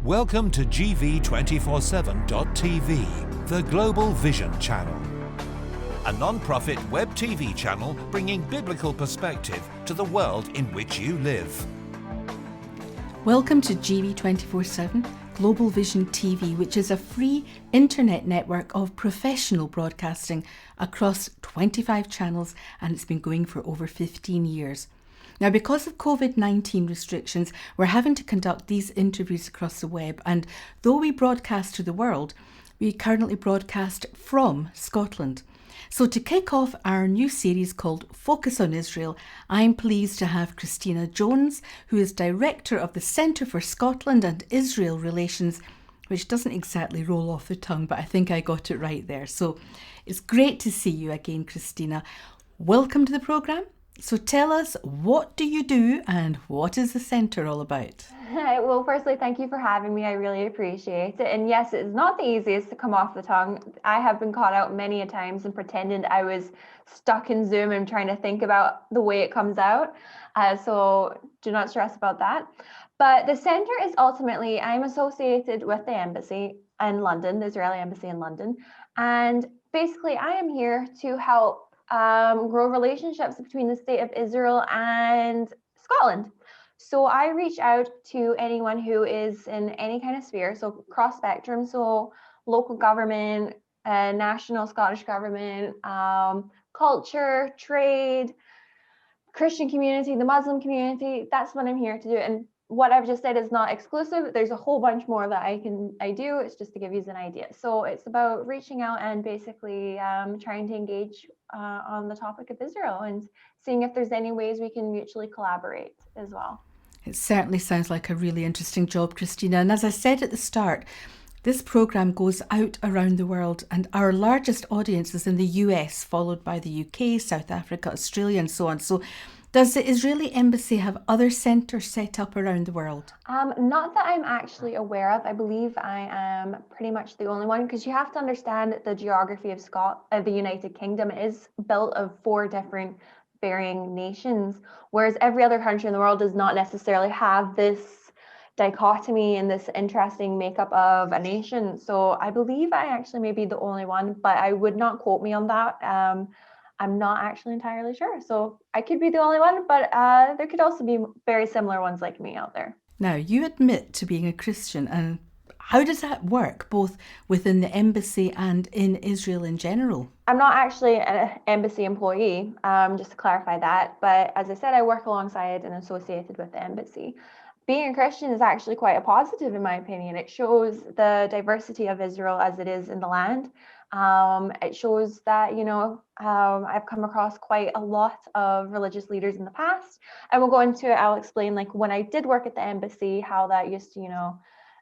Welcome to GV247.tv, the Global Vision Channel, a non-profit web TV channel bringing biblical perspective to the world in which you live. Welcome to GV247 Global Vision TV, which is a free internet network of professional broadcasting across 25 channels, and it's been going for over 15 years. Now, because of COVID-19 restrictions, we're having to conduct these interviews across the web, and though we broadcast to the world, we currently broadcast from Scotland. So to kick off our new series called Focus on Israel, I'm pleased to have Christina Jones, who is Director of the Centre for Scotland and Israel Relations, which doesn't exactly roll off the tongue, but I think I got it right there. So it's great to see you again, Christina. Welcome to the programme. So tell us, what do you do and what is the centre all about? Well, firstly, thank you for having me. I really appreciate it. And yes, it's not the easiest to come off the tongue. I have been caught out many a times and pretended I was stuck in Zoom and trying to think about the way it comes out. So do not stress about that. But the centre is ultimately, I'm associated with the embassy in London, the Israeli embassy in London. And basically, I am here to help grow relationships between the state of Israel and Scotland. So I reach out to anyone who is in any kind of sphere, so cross spectrum, so local government, national Scottish government, culture, trade, Christian community, the Muslim community. That's what I'm here to do. And what I've just said is not exclusive. There's a whole bunch more that I do. It's just to give you an idea. So it's about reaching out and basically trying to engage on the topic of Israel and seeing if there's any ways we can mutually collaborate as well. It certainly sounds like a really interesting job, Christina. And as I said at the start, this programme goes out around the world, and our largest audience is in the US, followed by the UK, South Africa, Australia, and so on. So does the Israeli embassy have other centres set up around the world? Not that I'm actually aware of. I believe I am pretty much the only one, because you have to understand the geography of the United Kingdom is built of 4 different varying nations, whereas every other country in the world does not necessarily have this dichotomy and this interesting makeup of a nation. So I believe I actually may be the only one, but I would not quote me on that. I'm not actually entirely sure. So I could be the only one, but there could also be very similar ones like me out there. Now, you admit to being a Christian, and how does that work, both within the embassy and in Israel in general? I'm not actually an embassy employee, just to clarify that. But as I said, I work alongside and associated with the embassy. Being a Christian is actually quite a positive, in my opinion. It shows the diversity of Israel as it is in the land. It shows that, I've come across quite a lot of religious leaders in the past. And we'll go into it. I'll explain, like, when I did work at the embassy, how that used to,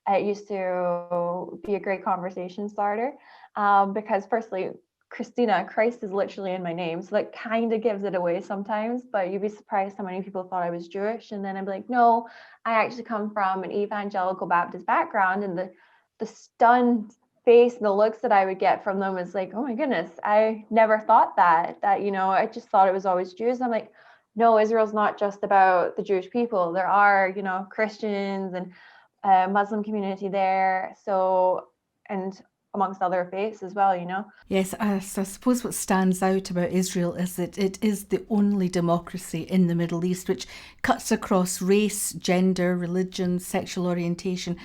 it used to be a great conversation starter. Because firstly, Christina, Christ is literally in my name. So that kind of gives it away sometimes, but you'd be surprised how many people thought I was Jewish. And then I'd be like, no, I actually come from an evangelical Baptist background. And the stunned face and the looks that I would get from them was like, oh my goodness, I never thought that, I just thought it was always Jews. I'm like, no, Israel's not just about the Jewish people. There are, Christians and Muslim community there. So, and amongst other faiths as well, Yes, I suppose what stands out about Israel is that it is the only democracy in the Middle East which cuts across race, gender, religion, sexual orientation.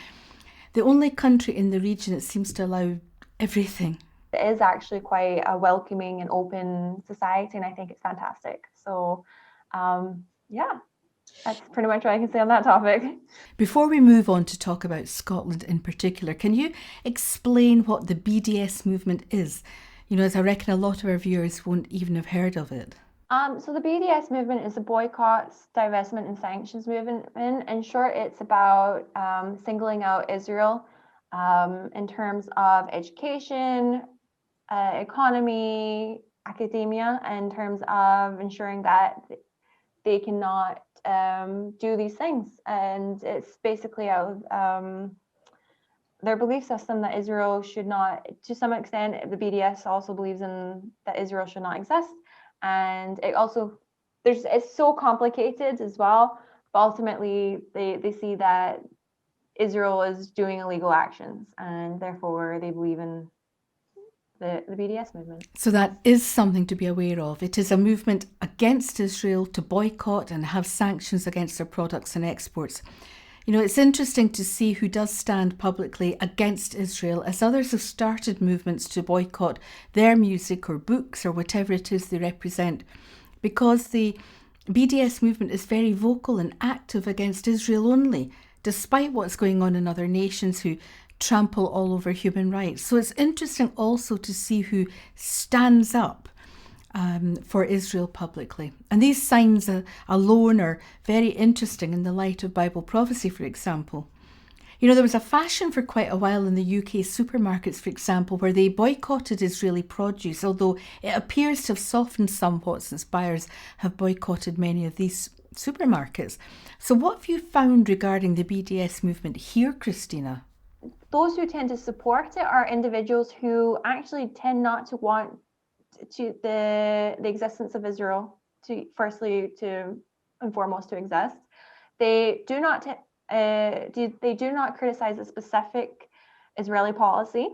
The only country in the region that seems to allow everything. It is actually quite a welcoming and open society, and I think it's fantastic. So, yeah. That's pretty much what I can say on that topic. Before we move on to talk about Scotland in particular, can you explain what the BDS movement is? As I reckon a lot of our viewers won't even have heard of it. So the BDS movement is a boycotts, divestment and sanctions movement. In short, it's about singling out Israel in terms of education, economy, academia, in terms of ensuring that they cannot do these things. And it's basically their belief system that Israel should not, to some extent, the BDS also believes in that Israel should not exist. And it also, it's so complicated as well. But ultimately, they see that Israel is doing illegal actions, and therefore they believe in the BDS movement. So that is something to be aware of. It is a movement against Israel to boycott and have sanctions against their products and exports. You know, it's interesting to see who does stand publicly against Israel, as others have started movements to boycott their music or books or whatever it is they represent, because the BDS movement is very vocal and active against Israel only, despite what's going on in other nations who trample all over human rights. So it's interesting also to see who stands up for Israel publicly. And these signs alone are very interesting in the light of Bible prophecy, for example. You know, there was a fashion for quite a while in the UK supermarkets, for example, where they boycotted Israeli produce, although it appears to have softened somewhat since buyers have boycotted many of these supermarkets. So what have you found regarding the BDS movement here, Christina? Those who tend to support it are individuals who actually tend not to want to the existence of Israel to and foremost to exist. They do not criticize a specific Israeli policy.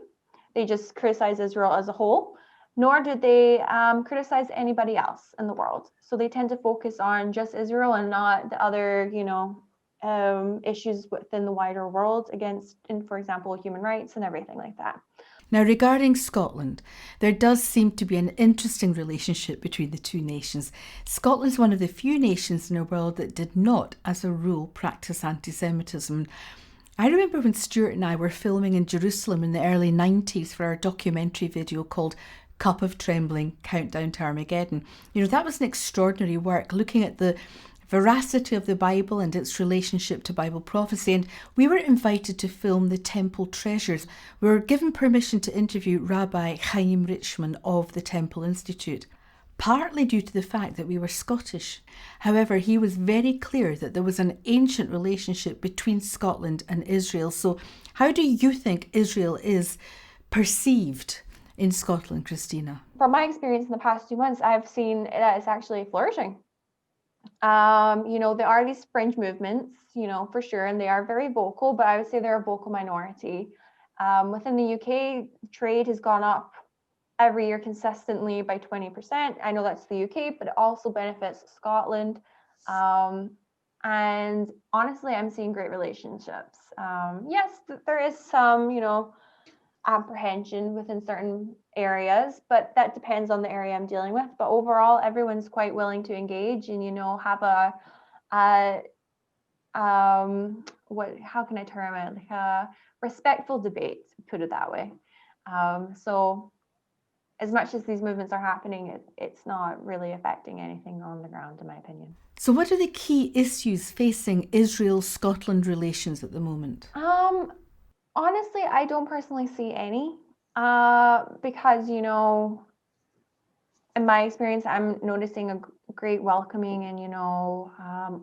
They just criticize Israel as a whole, nor do they criticize anybody else in the world. So they tend to focus on just Israel and not the other, issues within the wider world against, for example, human rights and everything like that. Now, regarding Scotland, there does seem to be an interesting relationship between the two nations. Scotland is one of the few nations in the world that did not, as a rule, practice anti-Semitism. I remember when Stuart and I were filming in Jerusalem in the early 90s for our documentary video called Cup of Trembling, Countdown to Armageddon. You know, that was an extraordinary work looking at the veracity of the Bible and its relationship to Bible prophecy, and we were invited to film the temple treasures. We were given permission to interview Rabbi Chaim Richman of the Temple Institute, partly due to the fact that we were Scottish. However, he was very clear that there was an ancient relationship between Scotland and Israel. So how do you think Israel is perceived in Scotland, Christina? From my experience in the past 2 months, I've seen that it's actually flourishing. There are these fringe movements, for sure, and they are very vocal, but I would say they're a vocal minority. Within the UK, trade has gone up every year consistently by 20%. I know that's the UK, but it also benefits Scotland. And honestly, I'm seeing great relationships. Yes, there is some, apprehension within certain areas, but that depends on the area I'm dealing with. But overall, everyone's quite willing to engage and, have how can I term it? Like a respectful debate, put it that way. So as much as these movements are happening, it's not really affecting anything on the ground, in my opinion. So what are the key issues facing Israel-Scotland relations at the moment? Honestly, I don't personally see any, because, in my experience, I'm noticing a great welcoming and,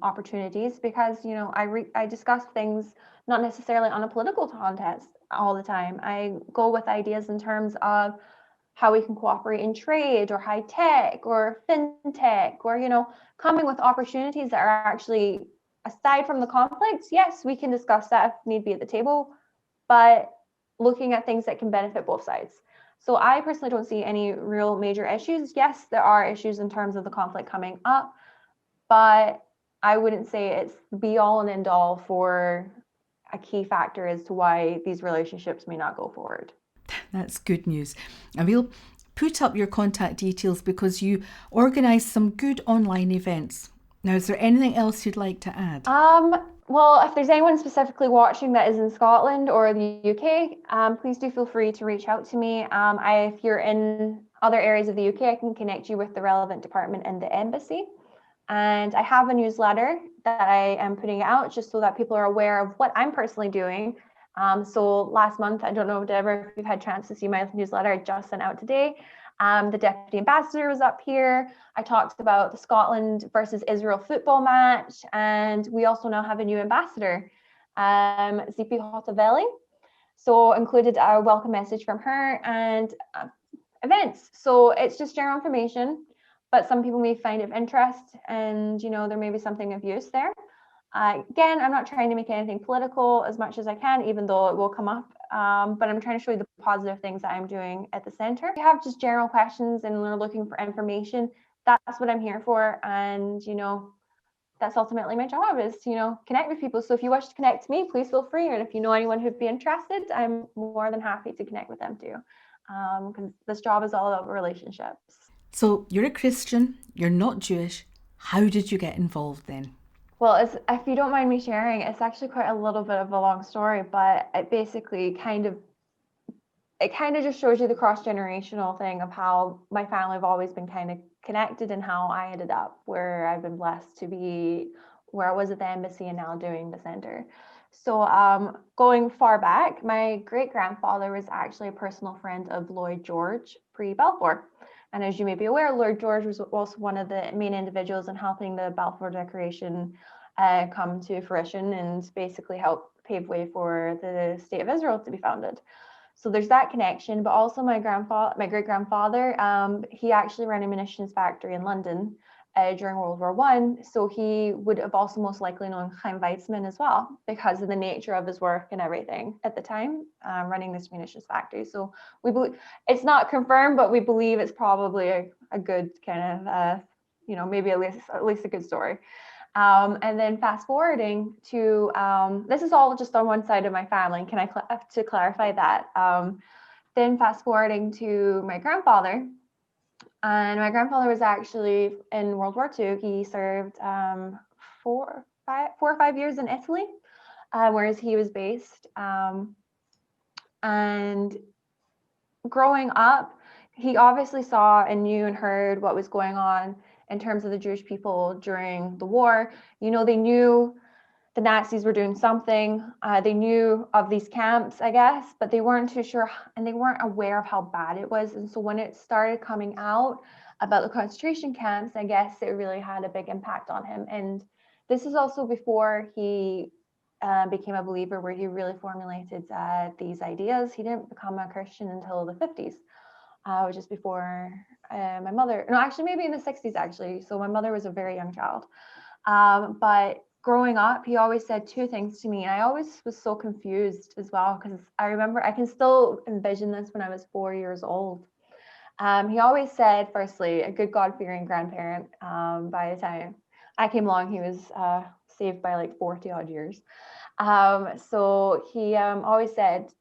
opportunities because, I discuss things not necessarily on a political context all the time. I go with ideas in terms of how we can cooperate in trade or high tech or fintech or, coming with opportunities that are actually aside from the conflicts. Yes, we can discuss that if need be at the table, but looking at things that can benefit both sides. So I personally don't see any real major issues. Yes, there are issues in terms of the conflict coming up, but I wouldn't say it's the be all and end all for a key factor as to why these relationships may not go forward. That's good news. And we'll put up your contact details because you organise some good online events. Now, is there anything else you'd like to add? Well, if there's anyone specifically watching that is in Scotland or the UK, please do feel free to reach out to me. If you're in other areas of the UK, I can connect you with the relevant department in the embassy. And I have a newsletter that I am putting out just so that people are aware of what I'm personally doing. So last month, I don't know, Deborah, if you've had a chance to see my newsletter, I just sent out today. The deputy ambassador was up here. I talked about the Scotland versus Israel football match. And we also now have a new ambassador, Zipi Hotavelli. So included a welcome message from her and events. So it's just general information, but some people may find it of interest and, there may be something of use there. Again, I'm not trying to make anything political as much as I can, even though it will come up. But I'm trying to show you the positive things that I'm doing at the center. If you have just general questions and are looking for information, that's what I'm here for. And, that's ultimately my job, is to, connect with people. So if you wish to connect to me, please feel free. And if you know anyone who'd be interested, I'm more than happy to connect with them too. Because this job is all about relationships. So you're a Christian, you're not Jewish. How did you get involved then? Well, if you don't mind me sharing, it's actually quite a little bit of a long story, but it basically kind of just shows you the cross-generational thing of how my family have always been kind of connected, and how I ended up where I've been blessed to be, where I was at the embassy and now doing the center. So going far back, my great-grandfather was actually a personal friend of Lloyd George pre-Balfour. And as you may be aware, Lord George was also one of the main individuals in helping the Balfour Declaration come to fruition and basically help pave way for the State of Israel to be founded. So there's that connection, but also my great-grandfather, he actually ran a munitions factory in London during World War I. So he would have also most likely known Chaim Weizmann as well, because of the nature of his work and everything at the time, running this munitions factory. So we believe, it's not confirmed, but we believe it's probably a good kind of, maybe at least a good story. And then fast forwarding to, this is all just on one side of my family. Can I to clarify that? Then fast forwarding to my grandfather, and my grandfather was actually in World War II. He served 4 or 5 years in Italy, whereas he was based. And growing up, he obviously saw and knew and heard what was going on in terms of the Jewish people during the war. They knew the Nazis were doing something. They knew of these camps, I guess, but they weren't too sure, and they weren't aware of how bad it was. And so when it started coming out about the concentration camps, I guess it really had a big impact on him. And this is also before he became a believer, where he really formulated these ideas. He didn't become a Christian until the 50s, which is before my mother. No, actually, maybe in the 60s, actually. So my mother was a very young child. But growing up, he always said two things to me. And I always was so confused as well, because I remember, I can still envision this when I was 4 years old. He always said, firstly, a good God-fearing grandparent. By the time I came along, he was saved by like 40 odd years. So he always said,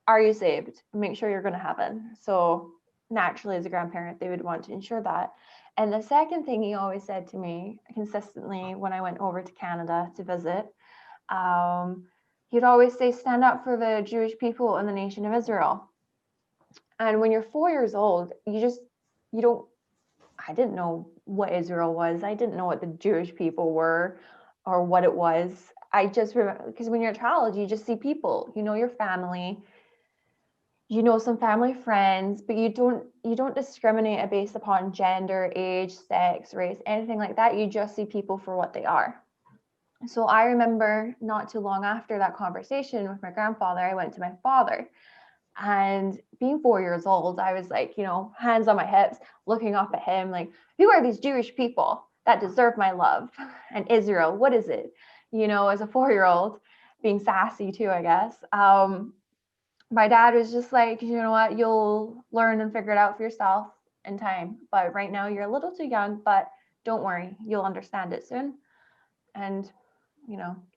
are you saved? Make sure you're going to heaven. So naturally, as a grandparent, they would want to ensure that. And the second thing he always said to me consistently when I went over to Canada to visit, he'd always say, stand up for the Jewish people and the nation of Israel. And when you're 4 years old, I didn't know what Israel was. I didn't know what the Jewish people were or what it was. I just remember, because when you're a child, you just see people, your family, some family friends, but you don't discriminate based upon gender, age, sex, race, anything like that. You just see people for what they are. So I remember not too long after that conversation with my grandfather, I went to my father. And being 4 years old, I was like, hands on my hips, looking up at him, like, who are these Jewish people that deserve my love? And Israel, what is it? As a 4-year-old, being sassy too, I guess. My dad was just like, you know what, you'll learn and figure it out for yourself in time. But right now you're a little too young, but don't worry, you'll understand it soon. And,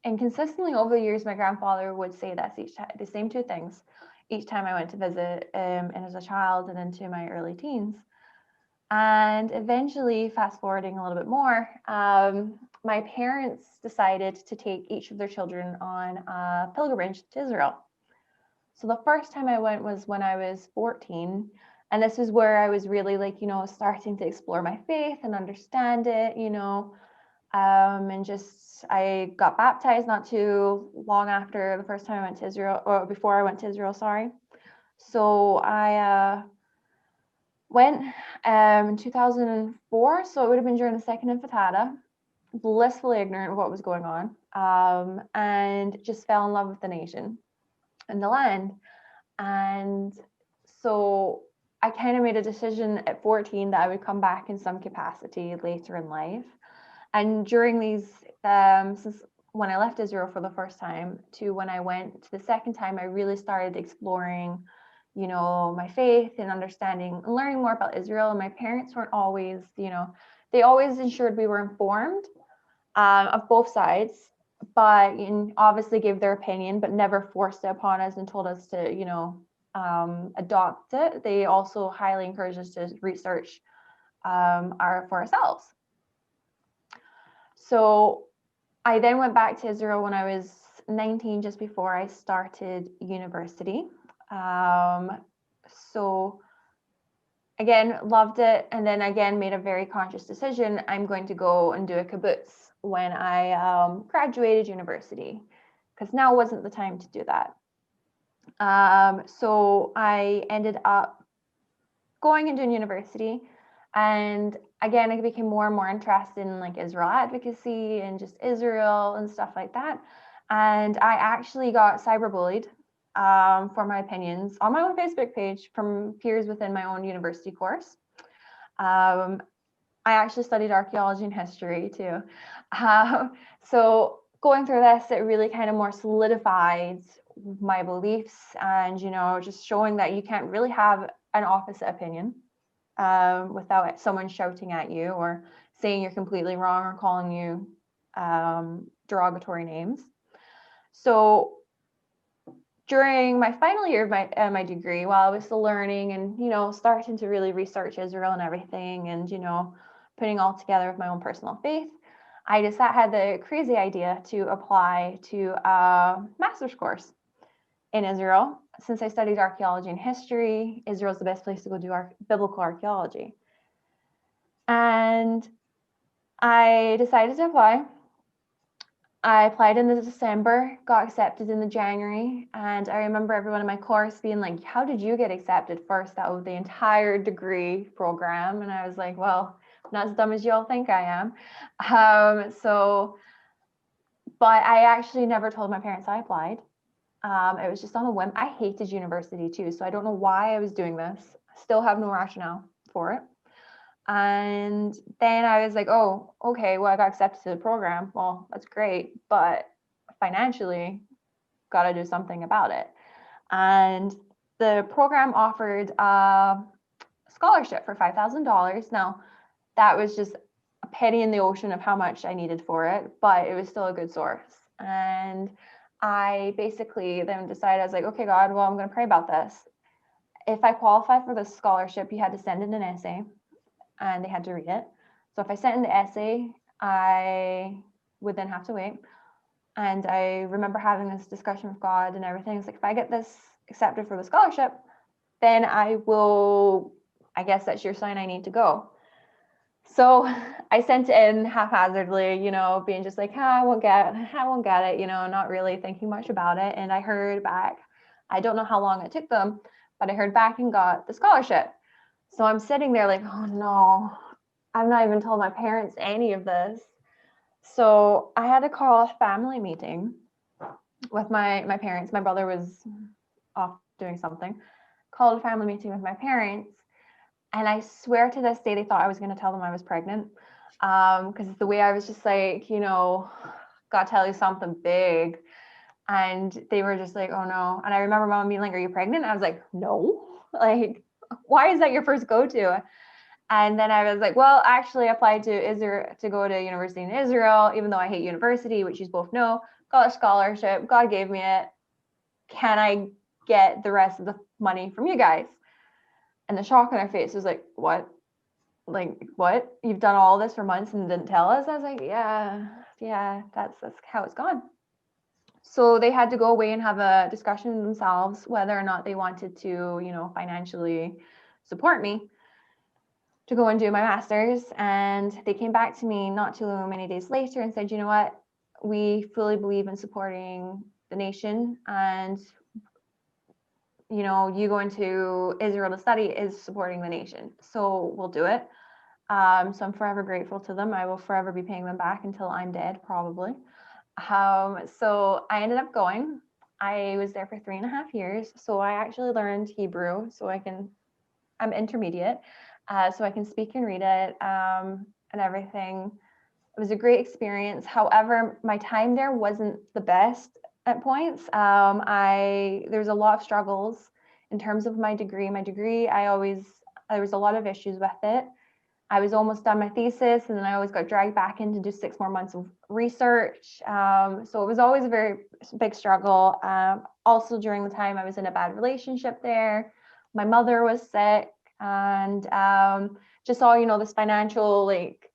and consistently over the years, my grandfather would say that each time, the same two things, each time I went to visit, and as a child and into my early teens. And eventually, fast forwarding a little bit more, my parents decided to take each of their children on a pilgrimage to Israel. So the first time I went was when I was 14. And this is where I was really starting to explore my faith and understand it, and just, I got baptized not too long after the first time I went to Israel, or before I went to Israel, sorry. So I went in 2004. So it would have been during the second Intifada, blissfully ignorant of what was going on, and just fell in love with the nation and the land. And so I kind of made a decision at 14 that I would come back in some capacity later in life. And during these, since when I left Israel for the first time to when I went the second time, I really started exploring, you know, my faith and understanding and learning more about Israel. And my parents weren't always, you know, they always ensured we were informed of both sides, but obviously gave their opinion, but never forced it upon us and told us to, you know, adopt it. They also highly encouraged us to research for ourselves. So I then went back to Israel when I was 19, just before I started university. So again, loved it. And then again, made a very conscious decision. I'm going to go and do a kibbutz when I graduated university, because now wasn't the time to do that. So I ended up going and doing university. And again, I became more and more interested in like Israel advocacy and just Israel and stuff like that. And I actually got cyberbullied for my opinions on my own Facebook page from peers within my own university course. I actually studied archaeology and history too. So going through this, it really kind of more solidified my beliefs and, you know, just showing that you can't really have an opposite opinion without someone shouting at you or saying you're completely wrong or calling you derogatory names. So during my final year of my degree, while I was still learning and, you know, starting to really research Israel and everything and, you know, putting all together with my own personal faith, I just had the crazy idea to apply to a master's course in Israel. Since I studied archaeology and history, Israel is the best place to go do biblical archaeology. And I decided to apply. I applied in the December, got accepted in the January, and I remember everyone in my course being like, how did you get accepted first out of the entire degree program? And I was like, well, I'm not as dumb as you all think I am. But I actually never told my parents I applied. It was just on a whim. I hated university too, so I don't know why I was doing this. Still have no rationale for it. And then I was like, oh, okay, well, I got accepted to the program. Well, that's great, but financially, got to do something about it. And the program offered a scholarship for $5,000. Now, that was just a penny in the ocean of how much I needed for it, but it was still a good source. And I basically then decided, I was like, okay, God, well, I'm going to pray about this. If I qualify for this scholarship, you had to send in an essay and they had to read it. So if I sent in the essay, I would then have to wait. And I remember having this discussion with God and everything. It's like, if I get this accepted for the scholarship, then I will, I guess that's your sign I need to go. So I sent it in haphazardly, you know, being just like, I won't get it, you know, not really thinking much about it. And I heard back. I don't know how long it took them, but I heard back and got the scholarship. So I'm sitting there like, oh no, I've not even told my parents any of this. So I had to call a family meeting with my parents. My brother was off doing something. Called a family meeting with my parents. And I swear to this day, they thought I was going to tell them I was pregnant. Because the way I was just like, you know, got to tell you something big. And they were just like, oh no. And I remember mom being like, are you pregnant? I was like, no. Like, why is that your first go-to? And then I was like, well, actually I applied to Israel to go to university in Israel, even though I hate university, which you both know. Got a scholarship. God gave me it. Can I get the rest of the money from you guys? And the shock on their face was like, what? Like, what? You've done all this for months and didn't tell us? I was like, yeah, that's how it's gone. So they had to go away and have a discussion themselves whether or not they wanted to, you know, financially support me to go and do my master's. And they came back to me not too many days later and said, you know what, we fully believe in supporting the nation, and you know, you going to Israel to study is supporting the nation. So we'll do it. So I'm forever grateful to them. I will forever be paying them back until I'm dead, probably. So I ended up going. I was there for 3.5 years. So I actually learned Hebrew. So I'm intermediate. So I can speak and read it and everything. It was a great experience. However, my time there wasn't the best at points. There's a lot of struggles in terms of my degree. There was a lot of issues with it. I was almost done my thesis, and then I always got dragged back in to do 6 more months of research. So it was always a very big struggle. Also, during the time I was in a bad relationship there, my mother was sick, and just all, this financial, like,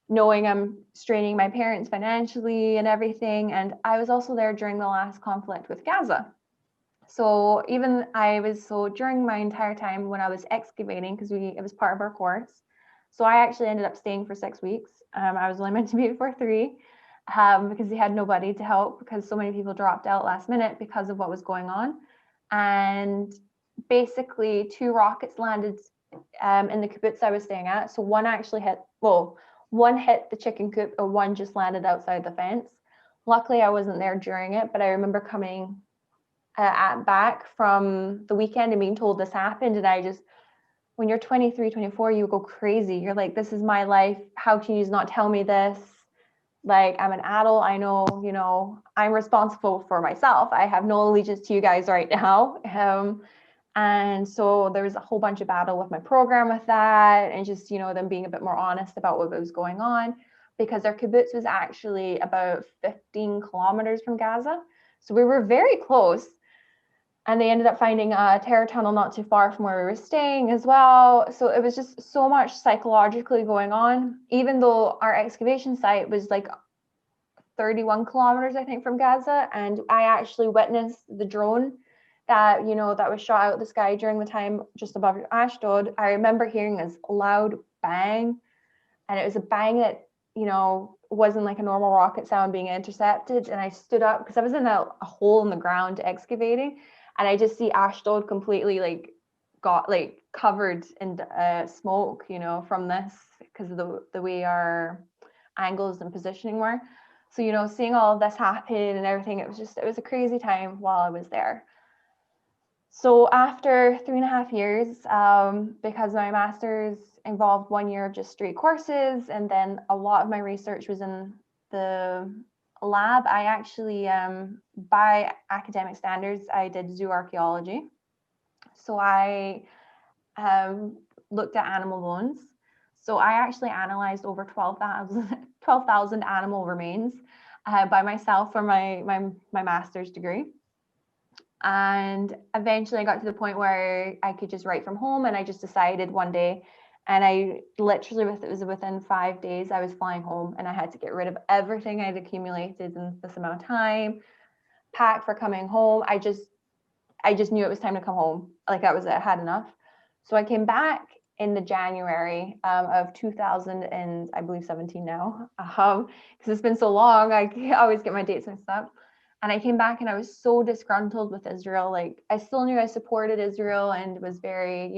knowing I'm straining my parents financially and everything. And I was also there during the last conflict with Gaza. So during my entire time when I was excavating, because it was part of our course. So I actually ended up staying for 6 weeks. I was only meant to be for 3, because they had nobody to help, because so many people dropped out last minute because of what was going on. And basically 2 rockets landed in the kibbutz I was staying at. So one hit the chicken coop, and one just landed outside the fence. Luckily, I wasn't there during it, but I remember coming back from the weekend and being told this happened. And when you're 23, 24, you go crazy. You're like, this is my life. How can you not tell me this? Like, I'm an adult. I know, I'm responsible for myself. I have no allegiance to you guys right now. And so there was a whole bunch of battle with my program with that, and just, them being a bit more honest about what was going on, because our kibbutz was actually about 15 kilometers from Gaza. So we were very close. And they ended up finding a terror tunnel not too far from where we were staying as well. So it was just so much psychologically going on, even though our excavation site was like 31 kilometers, I think, from Gaza. And I actually witnessed the drone that was shot out of the sky during the time just above Ashdod. I remember hearing this loud bang, and it was a bang that wasn't like a normal rocket sound being intercepted. And I stood up because I was in a hole in the ground excavating, and I just see Ashdod completely got covered in smoke, from this, because of the way our angles and positioning were. So seeing all of this happen and everything, it was a crazy time while I was there. So after 3.5 years, because my master's involved 1 year of just straight courses, and then a lot of my research was in the lab, I actually, by academic standards, I did zoo archaeology. So I looked at animal bones. So I actually analyzed over 12,000 animal remains by myself for my master's degree. And eventually I got to the point where I could just write from home, and I just decided one day, and I literally, it was within 5 days, I was flying home, and I had to get rid of everything I'd accumulated in this amount of time, pack for coming home. I just knew it was time to come home. Like, that was it, I had enough. So I came back in the January of 2000 and I believe 17 now, because it's been so long, I always get my dates mixed up. And I came back and I was so disgruntled with Israel. Like, I still knew I supported Israel and was very,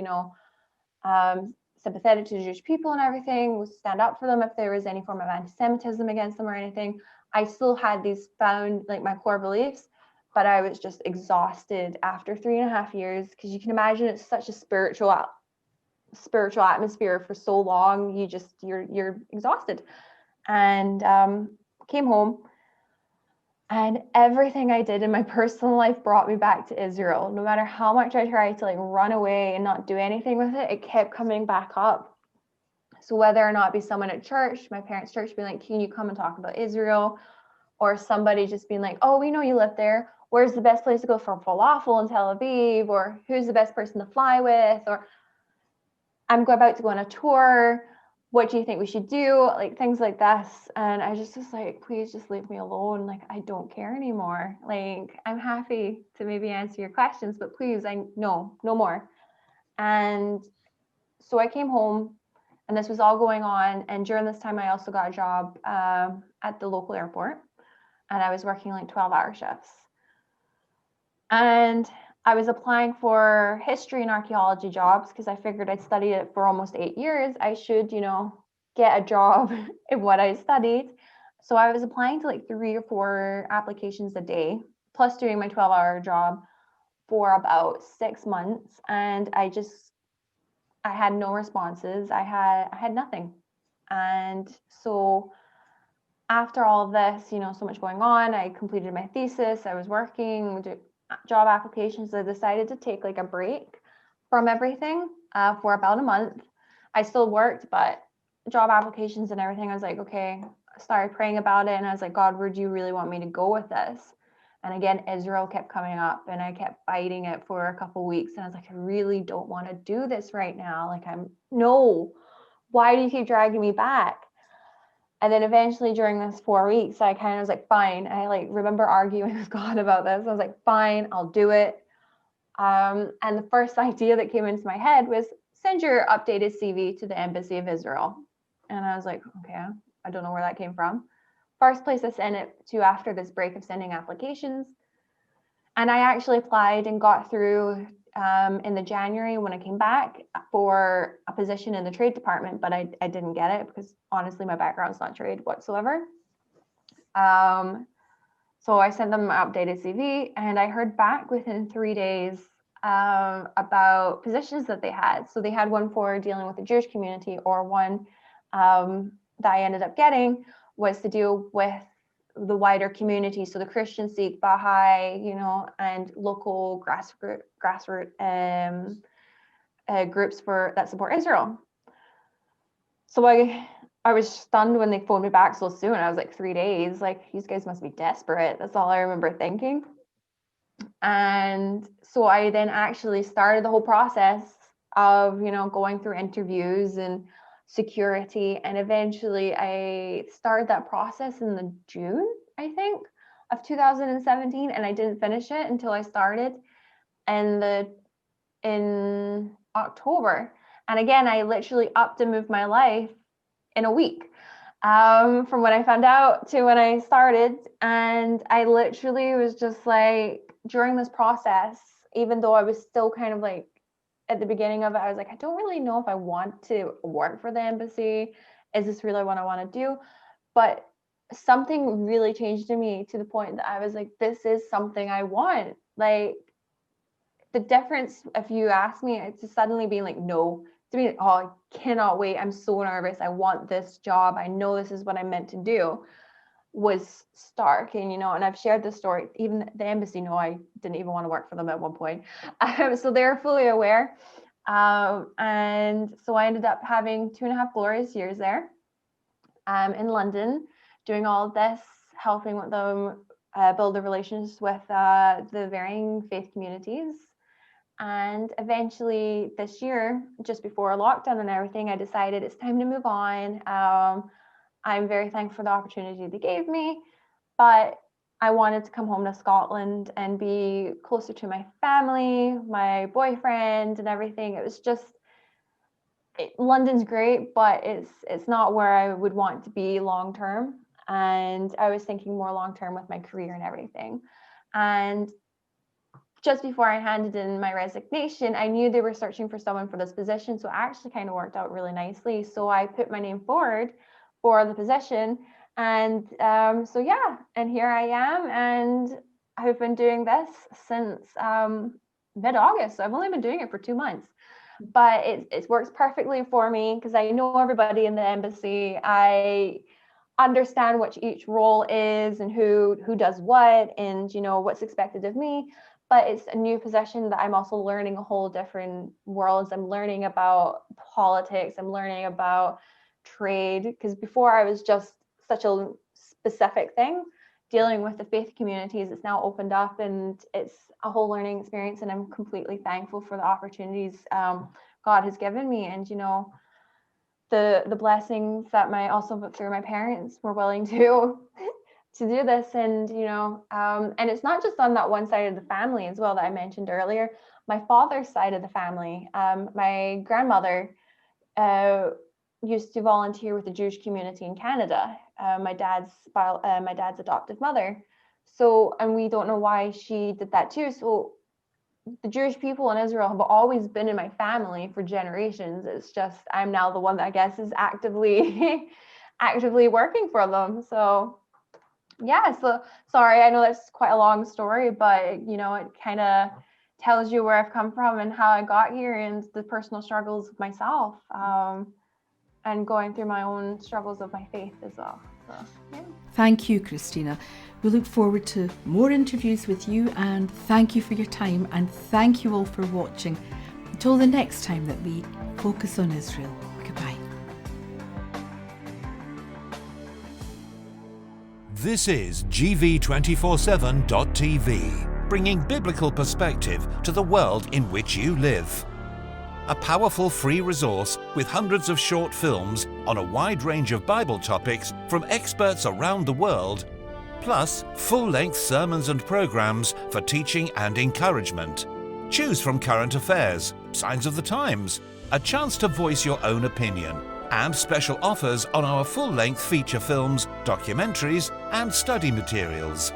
sympathetic to the Jewish people and everything, would stand up for them if there was any form of anti-Semitism against them or anything. I still had these found, like, my core beliefs, but I was just exhausted after 3.5 years, because you can imagine it's such a spiritual atmosphere for so long. You're exhausted. And came home. And everything I did in my personal life brought me back to Israel. No matter how much I tried to run away and not do anything with it, it kept coming back up. So whether or not it be someone at church, my parents' church, being like, can you come and talk about Israel? Or somebody just being like, oh, we know you live there. Where's the best place to go for falafel in Tel Aviv? Or who's the best person to fly with? Or I'm about to go on a tour. What do you think we should do? Like, things like this. And I just was like, please just leave me alone. Like, I don't care anymore. Like, I'm happy to maybe answer your questions, but please, no more. And so I came home, and this was all going on. And during this time, I also got a job at the local airport, and I was working 12-hour shifts. And I was applying for history and archaeology jobs because I figured I'd studied it for almost 8 years. I should, get a job in what I studied. So I was applying to 3 or 4 applications a day, plus doing my 12-hour job for about 6 months. And I had no responses. I had nothing. And so after all of this, so much going on, I completed my thesis, I was working, job applications. I decided to take like a break from everything for about a month. I still worked, but job applications and everything, I was like, okay, I started praying about it. And I was like, God, where do you really want me to go with this? And again, Israel kept coming up and I kept fighting it for a couple of weeks. And I was like, I really don't want to do this right now. Like, no, why do you keep dragging me back? And then eventually during this 4 weeks, I kind of was like, fine. I like remember arguing with God about this. I was like, fine, I'll do it. And the first idea that came into my head was send your updated CV to the Embassy of Israel. And I was like, okay, I don't know where that came from. First place I sent it to after this break of sending applications. And I actually applied and got through in the January when I came back for a position in the trade department, but I didn't get it because honestly, my background's not trade whatsoever. So I sent them my updated CV and I heard back within 3 days about positions that they had. So they had one for dealing with the Jewish community, or one that I ended up getting was to deal with the wider community. So the Christian, Sikh, Baha'i, and local grassroots groups that support Israel. So I was stunned when they phoned me back so soon. I was like, 3 days, like, these guys must be desperate. That's all I remember thinking. And so I then actually started the whole process of, going through interviews and security. And eventually I started that process in the June, I think, of 2017. And I didn't finish it until I started in October. And again, I literally upped and moved my life in a week from when I found out to when I started. And I literally was just like, during this process, even though I was still kind of like at the beginning of it, I was like, I don't really know if I want to work for the embassy. Is this really what I want to do? But something really changed in me to the point that I was like, this is something I want. Like, the difference, if you ask me, it's just suddenly being like, no, to me, oh, I cannot wait. I'm so nervous. I want this job. I know this is what I'm meant to do, was stark. And, and I've shared this story. Even the embassy know I didn't even want to work for them at one point. So they're fully aware. And so I ended up having 2.5 glorious years there in London, doing all of this, helping with them build the relations with the varying faith communities. And eventually this year, just before lockdown and everything, I decided it's time to move on. I'm very thankful for the opportunity they gave me, but I wanted to come home to Scotland and be closer to my family, my boyfriend and everything. It was just, London's great, but it's not where I would want to be long-term. And I was thinking more long-term with my career and everything. And just before I handed in my resignation, I knew they were searching for someone for this position. So it actually kind of worked out really nicely. So I put my name forward for the position. And so, yeah, and here I am. And I've been doing this since mid-August. So I've only been doing it for 2 months. But it works perfectly for me because I know everybody in the embassy. I understand what each role is and who does what and, what's expected of me. But it's a new position that I'm also learning a whole different worlds. I'm learning about politics. I'm learning about trade, because before I was just such a specific thing dealing with the faith communities. It's now opened up and it's a whole learning experience. And I'm completely thankful for the opportunities God has given me. And, the blessings that also through my parents were willing to do this. And, and it's not just on that one side of the family as well that I mentioned earlier. My father's side of the family, my grandmother used to volunteer with the Jewish community in Canada, my dad's adoptive mother. So, and we don't know why she did that too. So the Jewish people in Israel have always been in my family for generations. It's just, I'm now the one that I guess is actively working for them. So yeah, so sorry, I know that's quite a long story, but it kind of tells you where I've come from and how I got here and the personal struggles of myself, and going through my own struggles of my faith as well. So, yeah. Thank you, Christina. We look forward to more interviews with you, and thank you for your time, and thank you all for watching. Until the next time that we focus on Israel. Goodbye. This is GV247.tv, bringing biblical perspective to the world in which you live. A powerful free resource with hundreds of short films on a wide range of Bible topics from experts around the world, plus full-length sermons and programs for teaching and encouragement. Choose from current affairs, signs of the times, a chance to voice your own opinion, and special offers on our full-length feature films, documentaries, and study materials.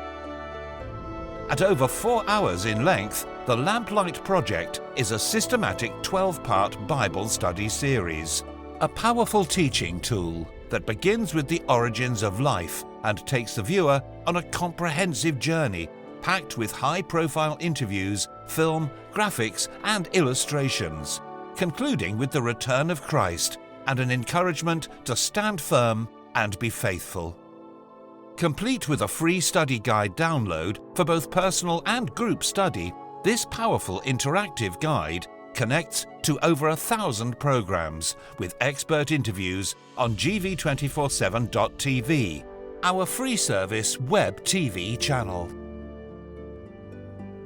At over 4 hours in length, the Lamplight Project is a systematic 12-part Bible study series, a powerful teaching tool that begins with the origins of life and takes the viewer on a comprehensive journey packed with high-profile interviews, film, graphics, and illustrations, concluding with the return of Christ and an encouragement to stand firm and be faithful. Complete with a free study guide download for both personal and group study, this powerful interactive guide connects to over 1,000 programs with expert interviews on GV247.tv, our free service web TV channel.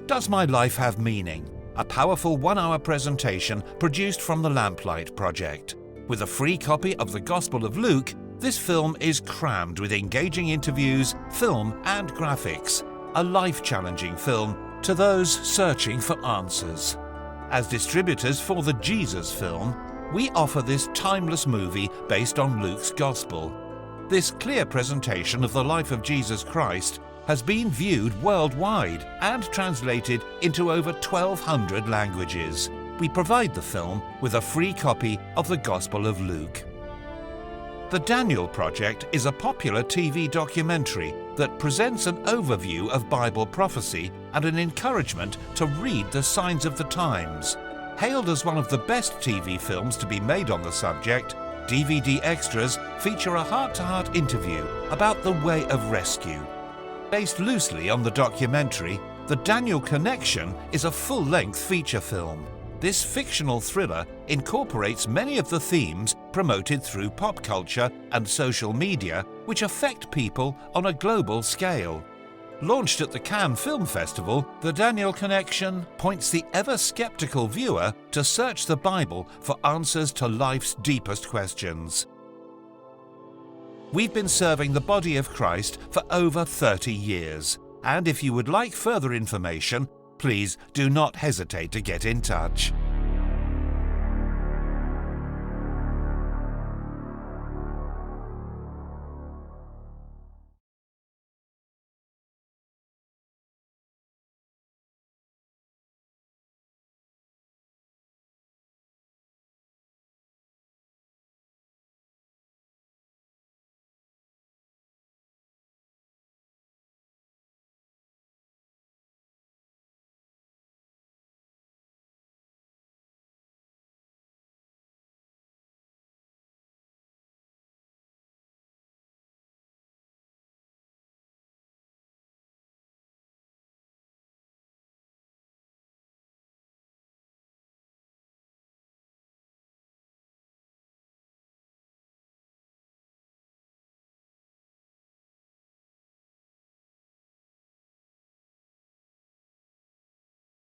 Does My Life Have Meaning? A powerful 1-hour presentation produced from the Lamplight Project. With a free copy of the Gospel of Luke, this film is crammed with engaging interviews, film and graphics, a life-challenging film to those searching for answers. As distributors for the Jesus film, we offer this timeless movie based on Luke's Gospel. This clear presentation of the life of Jesus Christ has been viewed worldwide and translated into over 1,200 languages. We provide the film with a free copy of the Gospel of Luke. The Daniel Project is a popular TV documentary that presents an overview of Bible prophecy and an encouragement to read the signs of the times. Hailed as one of the best TV films to be made on the subject, DVD extras feature a heart-to-heart interview about the way of rescue. Based loosely on the documentary, The Daniel Connection is a full-length feature film. This fictional thriller incorporates many of the themes promoted through pop culture and social media which affect people on a global scale. Launched at the Cannes Film Festival, The Daniel Connection points the ever-skeptical viewer to search the Bible for answers to life's deepest questions. We've been serving the body of Christ for over 30 years, and if you would like further information, please do not hesitate to get in touch.